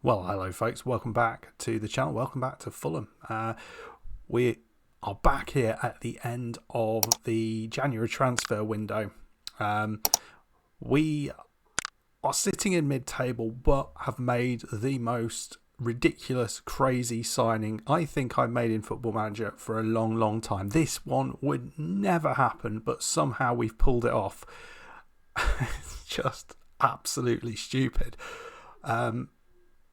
Well, hello folks, welcome back to the channel, welcome back to Fulham. We are back here at the end of the January transfer window. We are sitting in mid-table but have made the most ridiculous, crazy signing I think I've made in Football Manager for a long time. This one would never happen, but somehow we've pulled it off. It's just absolutely stupid.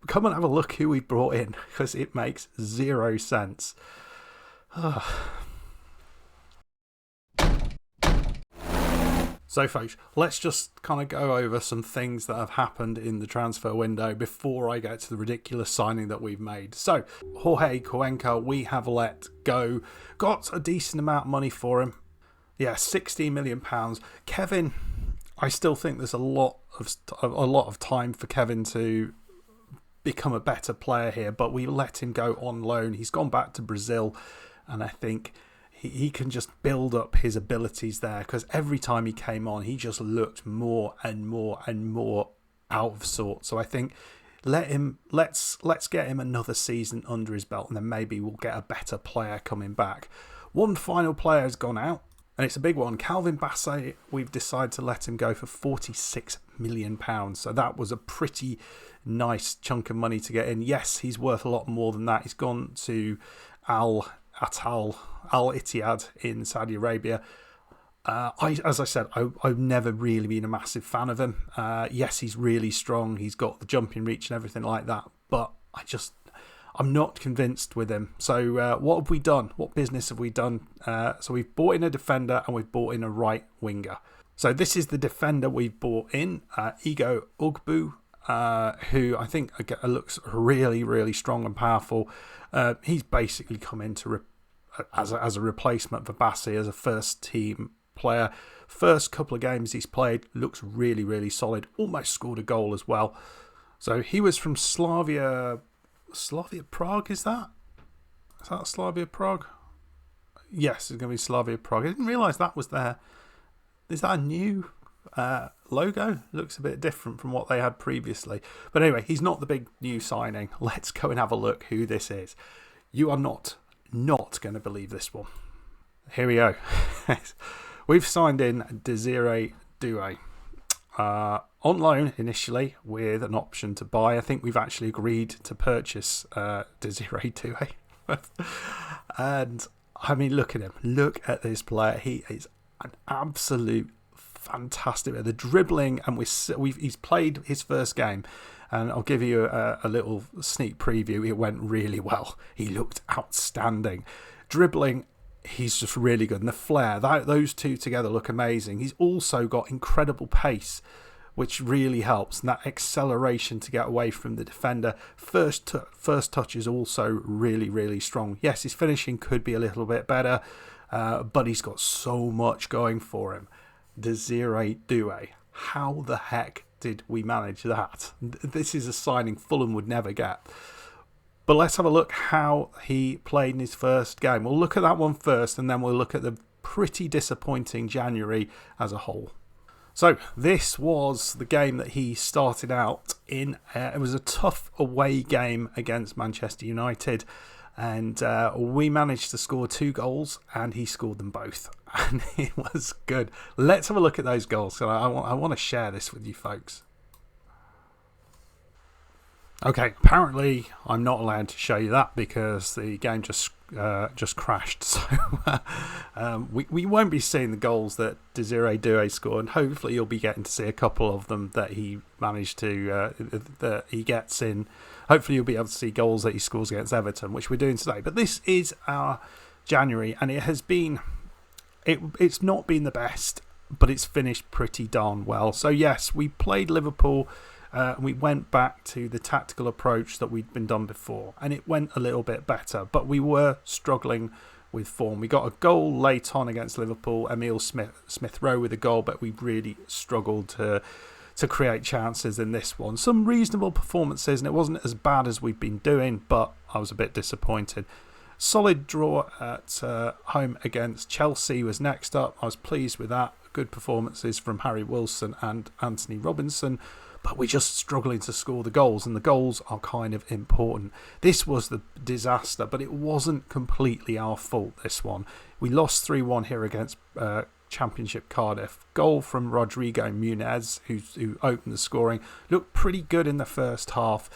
Come and have a look who we brought in, because it makes zero sense. So folks, let's just kind of go over some things that have happened in the transfer window before I get to the ridiculous signing that we've made. So Jorge Cuenca, we have let go. Got a decent amount of money for him. Yeah, £16 million. Kevin, I still think there's a lot of time for Kevin to become a better player here, but we let him go on loan. He's gone back to Brazil, and I think he can just build up his abilities there, because every time he came on, he just looked more and more out of sorts. So I think let's get him another season under his belt, and then maybe we'll get a better player coming back. One final player has gone out, and it's a big one. Calvin Bassey, we've decided to let him go for £46 million. So that was a pretty nice chunk of money to get in. Yes, he's worth a lot more than that. He's gone to Al Ittihad in Saudi Arabia. As I said, I've never really been a massive fan of him. Yes, he's really strong. He's got the jumping reach and everything like that. But I'm not convinced with him. So what have we done? What business have we done? So we've bought in a defender and we've bought in a right winger. So this is the defender we've bought in, Ego Ugbu, who I think looks really strong and powerful. He's basically come in as a replacement for Bassey as a first team player. First couple of games he's played, looks really solid. Almost scored a goal as well. So he was from Slavia Prague, is that Slavia Prague? Yes, it's going to be Slavia Prague. I didn't realise that was there. Is that a new logo? Looks a bit different from what they had previously. But anyway, he's not the big new signing. Let's go and have a look who this is. You are not going to believe this one. Here we go. We've signed in Desiree Doué. On loan initially with an option to buy. I think we've actually agreed to purchase Desiree Doué. And I mean, look at him. Look at this player. He is an absolute fantastic. The dribbling, and he's played his first game, and I'll give you a little sneak preview. It went really well. He looked outstanding. Dribbling, he's just really good. And the flair, those two together look amazing. He's also got incredible pace, which really helps, and that acceleration to get away from the defender. First touch is also really strong. Yes, his finishing could be a little bit better, but he's got so much going for him. Desiree Doué. How the heck did we manage that? This is a signing Fulham would never get. But let's have a look how he played in his first game. We'll look at that one first, and then we'll look at the pretty disappointing January as a whole. So this was the game that he started out in. It was a tough away game against Manchester United, and we managed to score 2 goals, and he scored them both, and it was good. Let's have a look at those goals. So I want to share this with you folks. Okay, apparently I'm not allowed to show you that because the game just crashed. So we won't be seeing the goals that Desiree Doué scored, and hopefully you'll be getting to see a couple of them that he managed to that he gets in. Hopefully you'll be able to see goals that he scores against Everton, which we're doing today. But this is our January, and it's not been the best, but it's finished pretty darn well. So yes, we played Liverpool. We went back to the tactical approach that we'd been done before, and it went a little bit better, but we were struggling with form. We got a goal late on against Liverpool, Emile Smith-Rowe with a goal, but we really struggled to create chances in this one. Some reasonable performances, and it wasn't as bad as we've been doing, but I was a bit disappointed. Solid draw at home against Chelsea was next up. I was pleased with that. Good performances from Harry Wilson and Anthony Robinson. but we're just struggling to score the goals, and the goals are kind of important. This was the disaster, but it wasn't completely our fault, this one. We lost 3-1 here against Championship Cardiff. Goal from Rodrigo Muniz, who opened the scoring. Looked pretty good in the first half,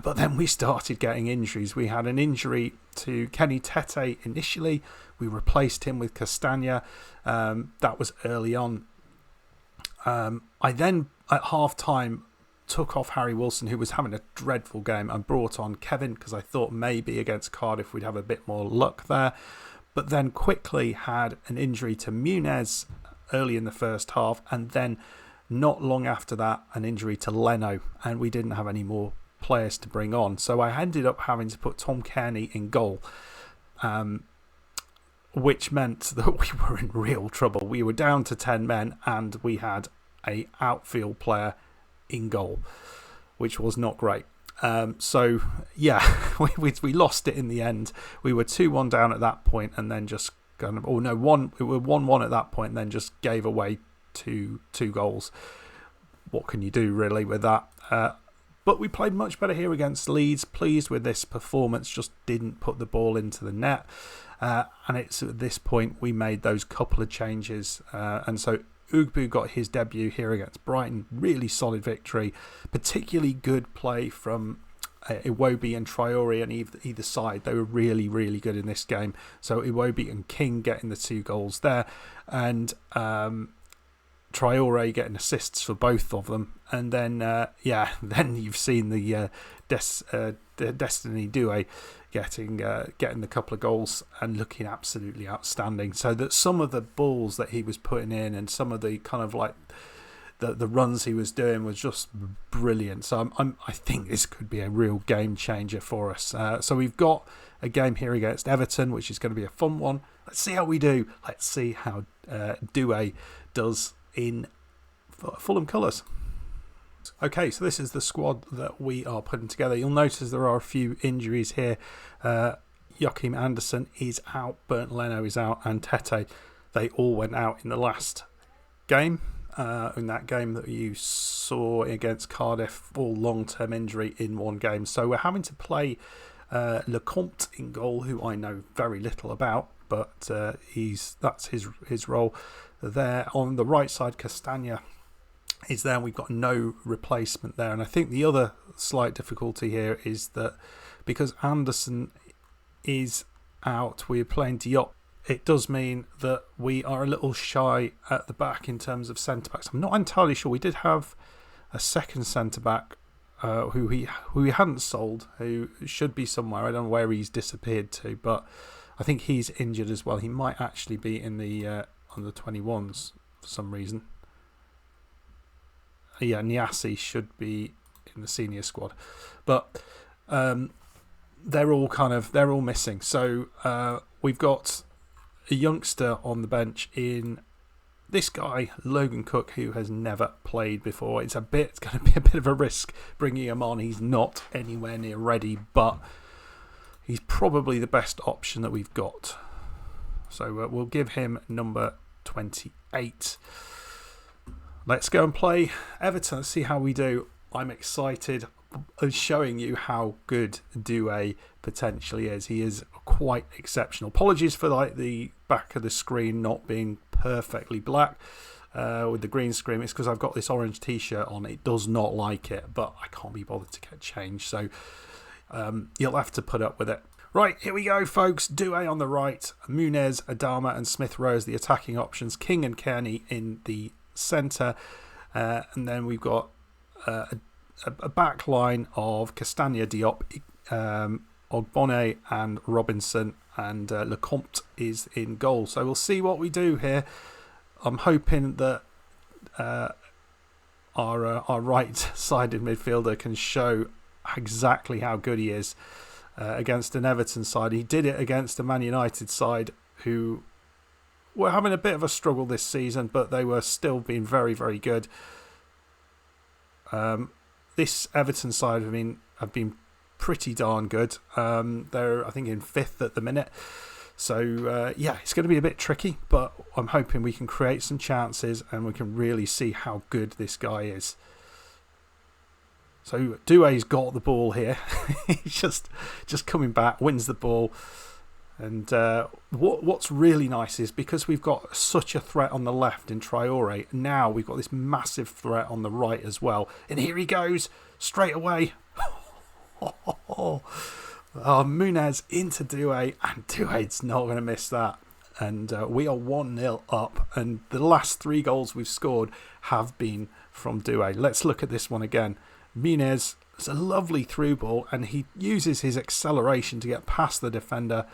but then we started getting injuries. We had an injury to Kenny Tete initially. We replaced him with Castagna. That was early on. I then, at half-time, took off Harry Wilson, who was having a dreadful game, and brought on Kevin because I thought maybe against Cardiff we'd have a bit more luck there. But then quickly had an injury to Muniz early in the first half, and then not long after that, an injury to Leno, and we didn't have any more players to bring on. So I ended up having to put Tom Kearney in goal, which meant that we were in real trouble. We were down to 10 men, and we had an outfield player in goal, which was not great. So yeah, we lost it in the end. We were 2-1 down at that point, and then just kind of, we were 1-1 at that point, and then just gave away two goals. What can you do really with that? But we played much better here against Leeds. Pleased with this performance, just didn't put the ball into the net. And it's at this point we made those couple of changes, and so Ugbu got his debut here against Brighton. Really solid victory. Particularly good play from Iwobi and Traore on either side. They were really, really good in this game. So Iwobi and King getting the 2 goals there. And Traore getting assists for both of them. And then, then you've seen the Destiny Doué getting the couple of goals and looking absolutely outstanding. So that some of the balls that he was putting in and some of the kind of like the runs he was doing was just brilliant. So I think this could be a real game changer for us. So we've got a game here against Everton, which is going to be a fun one. Let's see how we do. Let's see how Doué does in Fulham colours. Okay, so this is the squad that we are putting together. You'll notice there are a few injuries here. Joachim Andersen is out, Bernd Leno is out, and Tete. They all went out in the last game. In that game that you saw against Cardiff, all long-term injury in one game. So we're having to play Lecomte in goal, who I know very little about, but that's his role there. On the right side, Castagna is there. We've got no replacement there, and I think the other slight difficulty here is that because Anderson is out, we're playing Diop. It does mean that we are a little shy at the back in terms of centre-backs. I'm not entirely sure. We did have a second centre-back who we hadn't sold, who should be somewhere. I don't know where he's disappeared to, but I think he's injured as well. He might actually be in the under 21s for some reason. Yeah, Niassi should be in the senior squad, but they're all missing. So we've got a youngster on the bench in this guy, Logan Cook, who has never played before. It's going to be a bit of a risk bringing him on. He's not anywhere near ready, but he's probably the best option that we've got. So we'll give him number 28. Let's go and play Everton. Let's see how we do. I'm excited of showing you how good Doué potentially is. He is quite exceptional. Apologies for the back of the screen not being perfectly black with the green screen. It's because I've got this orange t-shirt on. It does not like it, but I can't be bothered to get changed. So you'll have to put up with it. Right, here we go, folks. Doué on the right, Muniz, Adama and Smith-Rowe as the attacking options. King and Kearney in the centre, and then we've got a back line of Castagna, Diop, Ogbonne and Robinson, and Lecomte is in goal. So we'll see what we do here. I'm hoping that our right-sided midfielder can show exactly how good he is against an Everton side. He did it against a Man United side who were having a bit of a struggle this season, but they were still being very, very good. This Everton side have been pretty darn good. They're, I think, in 5th at the minute. So, it's going to be a bit tricky, but I'm hoping we can create some chances and we can really see how good this guy is. So Doué's got the ball here. He's just coming back, wins the ball. And what's really nice is because we've got such a threat on the left in Traore, now we've got this massive threat on the right as well. And here he goes, straight away. Muniz into Doué, and Doué's not going to miss that. And we are 1-0 up, and the last 3 goals we've scored have been from Doué. Let's look at this one again. Muniz, it's a lovely through ball, and he uses his acceleration to get past the defender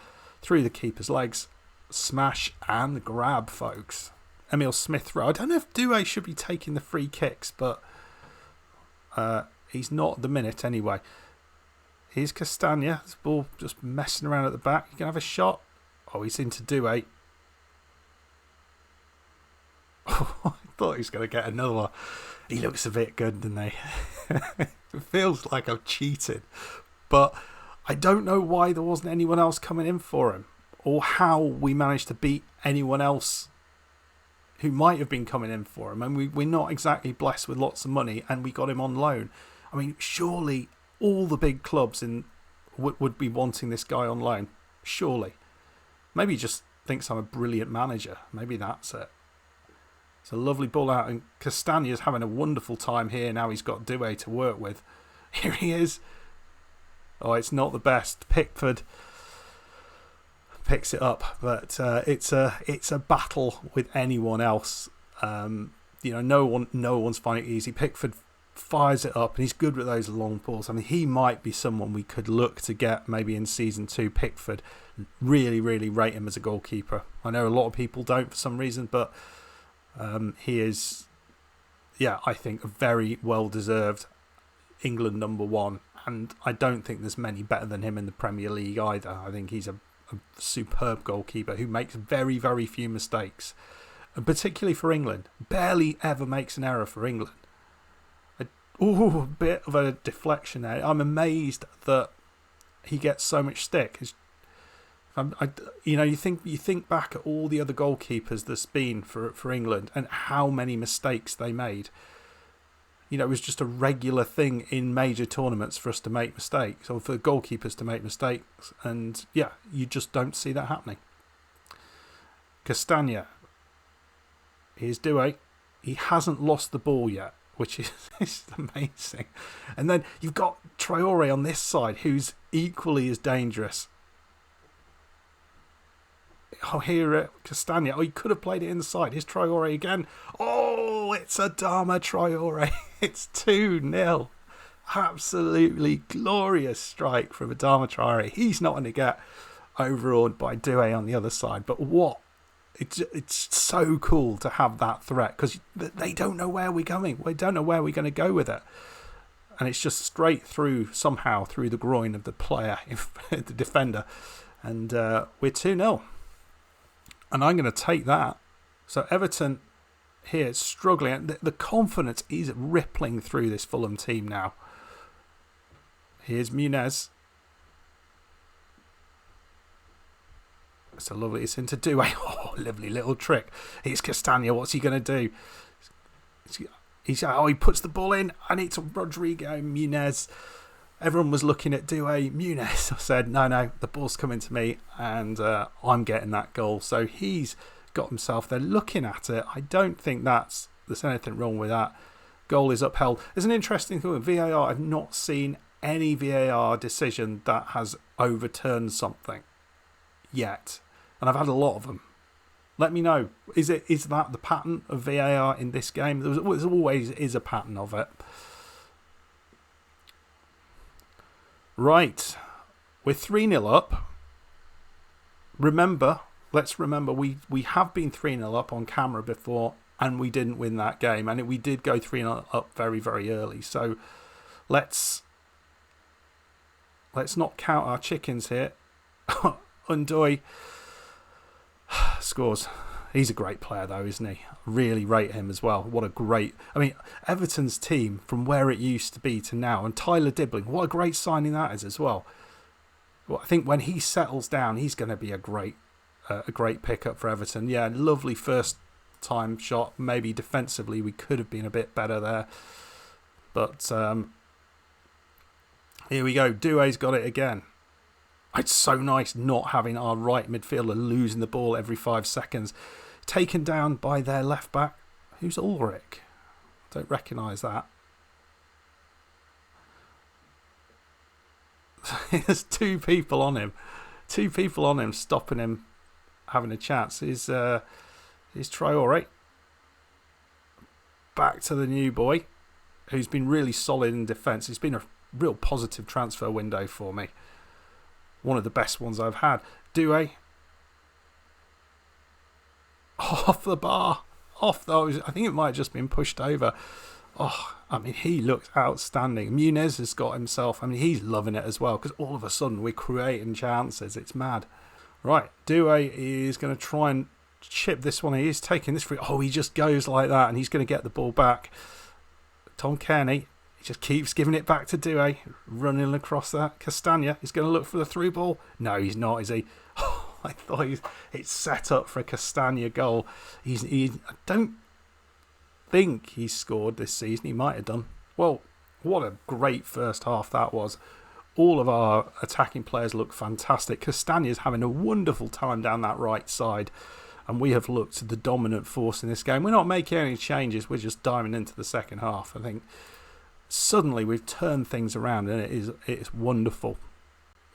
through the keeper's legs. Smash and grab, folks. Emil Smith throw. I don't know if Doué should be taking the free kicks, but he's not at the minute anyway. Here's Castagna. This ball just messing around at the back. You can have a shot. Oh, he's into Doué. Oh, I thought he was going to get another one. He looks a bit good, doesn't he? It feels like I've cheated. But I don't know why there wasn't anyone else coming in for him, or how we managed to beat anyone else who might have been coming in for him. And we're not exactly blessed with lots of money, and we got him on loan. I mean, surely all the big clubs would be wanting this guy on loan. Surely. Maybe he just thinks I'm a brilliant manager. Maybe that's it. It's a lovely ball out, and Castagna's having a wonderful time here. Now he's got Doué to work with. Here he is. Oh, it's not the best. Pickford picks it up, but it's a battle with anyone else. No one's finding it easy. Pickford fires it up, and he's good with those long balls. I mean, he might be someone we could look to get maybe in season 2. Pickford, really, really rate him as a goalkeeper. I know a lot of people don't for some reason, but he is, I think, a very well-deserved England number 1. And I don't think there's many better than him in the Premier League either. I think he's a superb goalkeeper who makes very, very few mistakes. And particularly for England. Barely ever makes an error for England. A bit of a deflection there. I'm amazed that he gets so much stick. You think back at all the other goalkeepers there's been for England and how many mistakes they made. It was just a regular thing in major tournaments for us to make mistakes, or for the goalkeepers to make mistakes. And you just don't see that happening. Castagna. Here's Doué. He hasn't lost the ball yet, which is amazing. And then you've got Traore on this side, who's equally as dangerous. Oh, here, Castagna. Oh, he could have played it inside. Here's Traore again. Oh, it's Adama Traore. It's 2-0. Absolutely glorious strike from Adama Traore. He's not going to get overawed by Doué on the other side. But it's so cool to have that threat, because they don't know where we're going. We don't know where we're going to go with it. And it's just straight through, somehow, through the groin of the player, the defender. And we're 2-0. And I'm going to take that. So Everton here struggling. The confidence is rippling through this Fulham team now. Here's Muniz. It's into Doué. Oh, lovely little trick. Here's Castagna. What's he going to do? He puts the ball in, and it's Rodrigo Muniz. Everyone was looking at Doué. Muniz said, no, the ball's coming to me, and I'm getting that goal. So he's got himself there looking at it. I don't think there's anything wrong with that. Goal is upheld. There's an interesting thing with VAR. I've not seen any VAR decision that has overturned something yet. And I've had a lot of them. Let me know. Is that the pattern of VAR in this game? There always is a pattern of it. Right. We're 3-0 up. Let's remember we have been 3-0 up on camera before, and we didn't win that game. And we did go 3-0 up very, very early. So let's not count our chickens here. Undoy scores. He's a great player, though, isn't he? Really rate him as well. Everton's team, from where it used to be to now, and Tyler Dibbling, what a great signing that is as well. I think when he settles down, he's going to be a great pickup for Everton. Yeah, lovely first time shot. Maybe defensively we could have been a bit better there, but Here we go. Doué's got it again. It's so nice not having our right midfielder losing the ball every 5 seconds. Taken down by their left back. Who's Ulrich? Don't recognise that. There's 2 people on him. 2 people on him stopping him having a chance. Is Traore. Back to the new boy, who's been really solid in defence. It's been a real positive transfer window for me. One of the best ones I've had. Doué. Off the bar. Off those. I think it might have just been pushed over. Oh, I mean, he looks outstanding. Muniz has got himself. I mean, he's loving it as well, because all of a sudden we're creating chances. It's mad. Right, Doué is going to try and chip this one. He is taking this free. Oh, he just goes like that, and he's going to get the ball back. Tom Kearney, he just keeps giving it back to Doué, running across that. Castagna is going to look for the through ball. No, he's not, is he? Oh, I thought it's set up for a Castagna goal. I don't think he's scored this season. He might have done. Well, what a great first half that was. All of our attacking players look fantastic. Castagna's having a wonderful time down that right side. And we have looked the dominant force in this game. We're not making any changes. We're just diving into the second half. I think suddenly we've turned things around, and it is wonderful.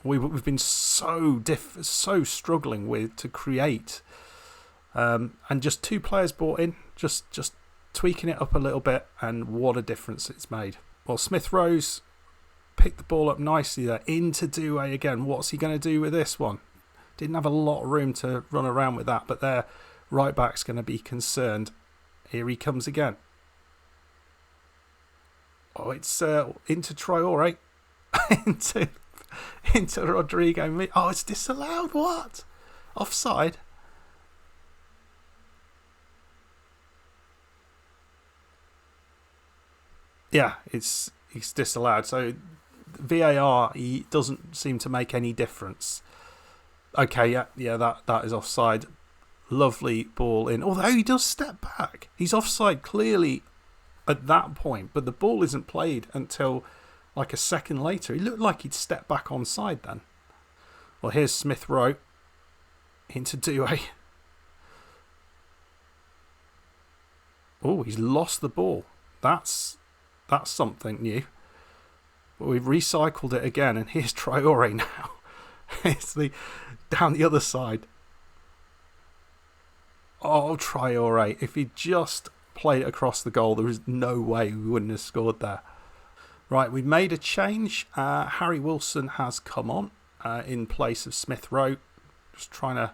We've been so struggling to create, and just 2 players brought in, just tweaking it up a little bit, and what a difference it's made. Well, Smith Rose picked the ball up nicely there into Doué again. What's he going to do with this one? Didn't have a lot of room to run around with that, but their right back's going to be concerned. Here he comes again. Oh, it's into Traore. into Rodrigo. Oh, it's disallowed. What? Offside? Yeah, it's disallowed. So VAR, he doesn't seem to make any difference. Okay, yeah, that is offside. Lovely ball in. Although he does step back. He's offside clearly at that point, but the ball isn't played until like a second later. He looked like he'd step back onside then. Well, here's Smith Rowe into Doué. Oh, he's lost the ball. That's something new. But we've recycled it again, and here's Traore now. It's down the other side. Oh, Traore. If he just played it across the goal, there is no way we wouldn't have scored there. Right, we've made a change. Harry Wilson has come on in place of Smith Rowe. Just trying to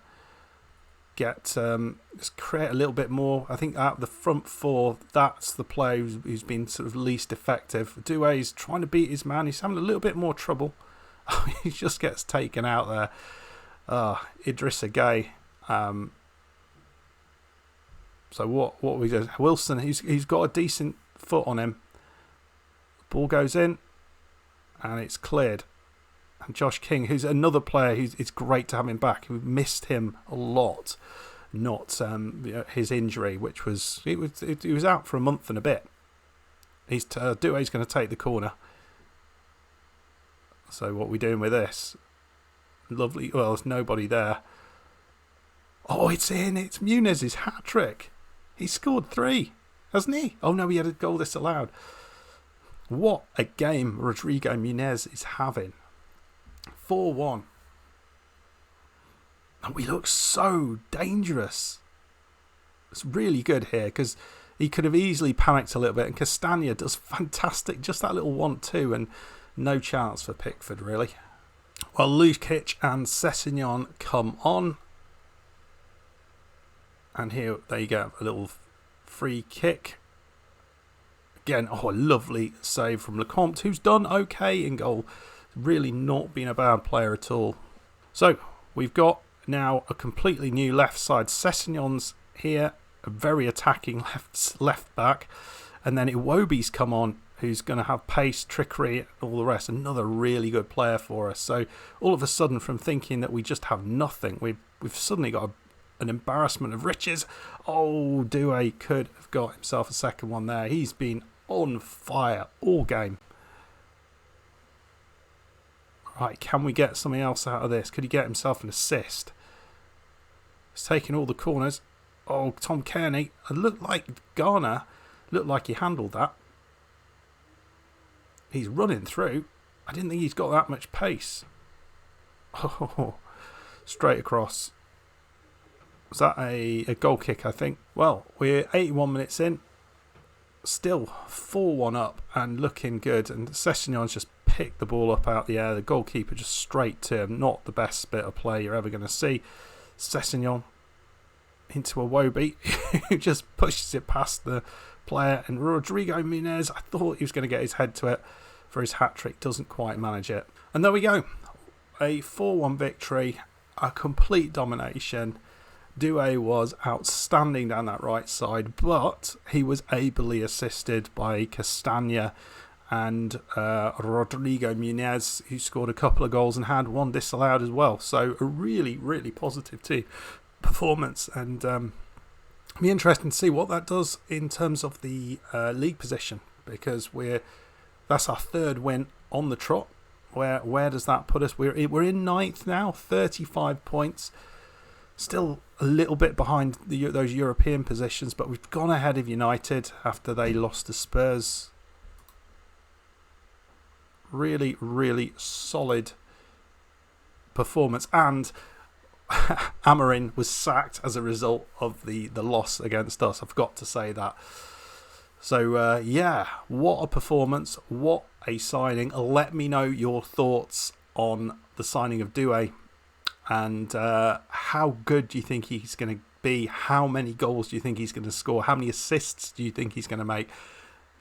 just create a little bit more. I think out the front 4, that's the player who's been sort of least effective. Doué's trying to beat his man. He's having a little bit more trouble. He just gets taken out there. Idrissa Gueye. So what we do? Wilson, he's got a decent foot on him. Ball goes in, and it's cleared. And Josh King, who's another player, it's great to have him back. We missed him a lot, not his injury, which was he was out for a month and a bit. Doué's going to take the corner. So what are we doing with this? Lovely. Well, there's nobody there. Oh, it's in. It's Muniz's hat trick. He scored 3, hasn't he? Oh no, he had a goal disallowed. What a game Rodrigo Muniz is having. 4-1. And we look so dangerous. It's really good here, because he could have easily panicked a little bit, and Castagna does fantastic. Just that little 1-2, and no chance for Pickford, really. Well, Lukic and Sessegnon come on. And here, there you go, a little free kick. Again, a lovely save from Lecomte, who's done okay in goal. Really not been a bad player at all. So, we've got now a completely new left side. Sessegnon's here, a very attacking left back. And then Iwobi's come on, who's going to have pace, trickery, and all the rest. Another really good player for us. So, all of a sudden, from thinking that we just have nothing, we've suddenly got an embarrassment of riches. Oh, Doué could have got himself a second one there. He's been on fire all game. Right, can we get something else out of this? Could he get himself an assist? He's taking all the corners. Oh, Tom Kearney. It looked like Garner. Looked like he handled that. He's running through. I didn't think he's got that much pace. Oh, straight across. Was that a goal kick, I think? Well, we're 81 minutes in. Still 4-1 up and looking good. And Sessegnon's just picked the ball up out the air. The goalkeeper just straight to him. Not the best bit of play you're ever going to see. Sessegnon into a Iwobi who just pushes it past the player. And Rodrigo Muniz, I thought he was going to get his head to it for his hat-trick. Doesn't quite manage it. And there we go. A 4-1 victory. A complete domination. Doué was outstanding down that right side, but he was ably assisted by Castagna and Rodrigo Muniz, who scored a couple of goals and had one disallowed as well. So a really, really positive team performance, and it'll be interesting to see what that does in terms of the league position, because that's our third win on the trot. Where does that put us? We're in ninth now, 35 points. Still a little bit behind those European positions, but we've gone ahead of United after they lost to Spurs. Really, really solid performance. And Amorim was sacked as a result of the loss against us. I forgot to say that. So, yeah, what a performance. What a signing. Let me know your thoughts on the signing of Doué. And how good do you think he's going to be? How many goals do you think he's going to score? How many assists do you think he's going to make?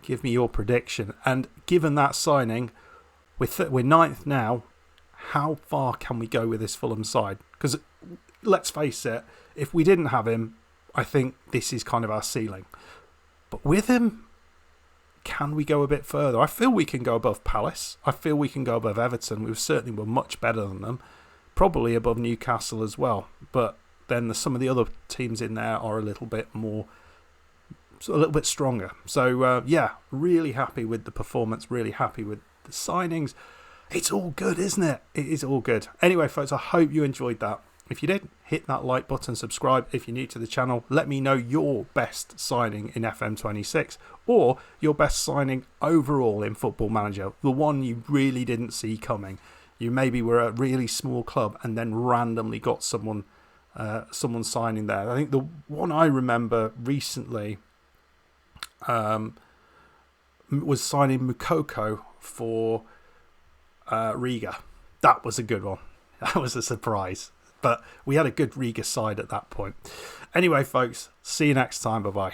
Give me your prediction. And given that signing, we're ninth now. How far can we go with this Fulham side? Because let's face it, if we didn't have him, I think this is kind of our ceiling. But with him, can we go a bit further? I feel we can go above Palace. I feel we can go above Everton. We certainly were much better than them. Probably above Newcastle as well, but then some of the other teams in there are a little bit stronger. So yeah, really happy with the performance, really happy with the signings. It's all good, isn't it? It is all good. Anyway, folks, I hope you enjoyed that. If you did, hit that like button, subscribe if you're new to the channel. Let me know your best signing in FM26 or your best signing overall in Football Manager, the one you really didn't see coming. You maybe were a really small club and then randomly got someone signing there. I think the one I remember recently was signing Mukoko for Riga. That was a good one. That was a surprise. But we had a good Riga side at that point. Anyway, folks, see you next time. Bye-bye.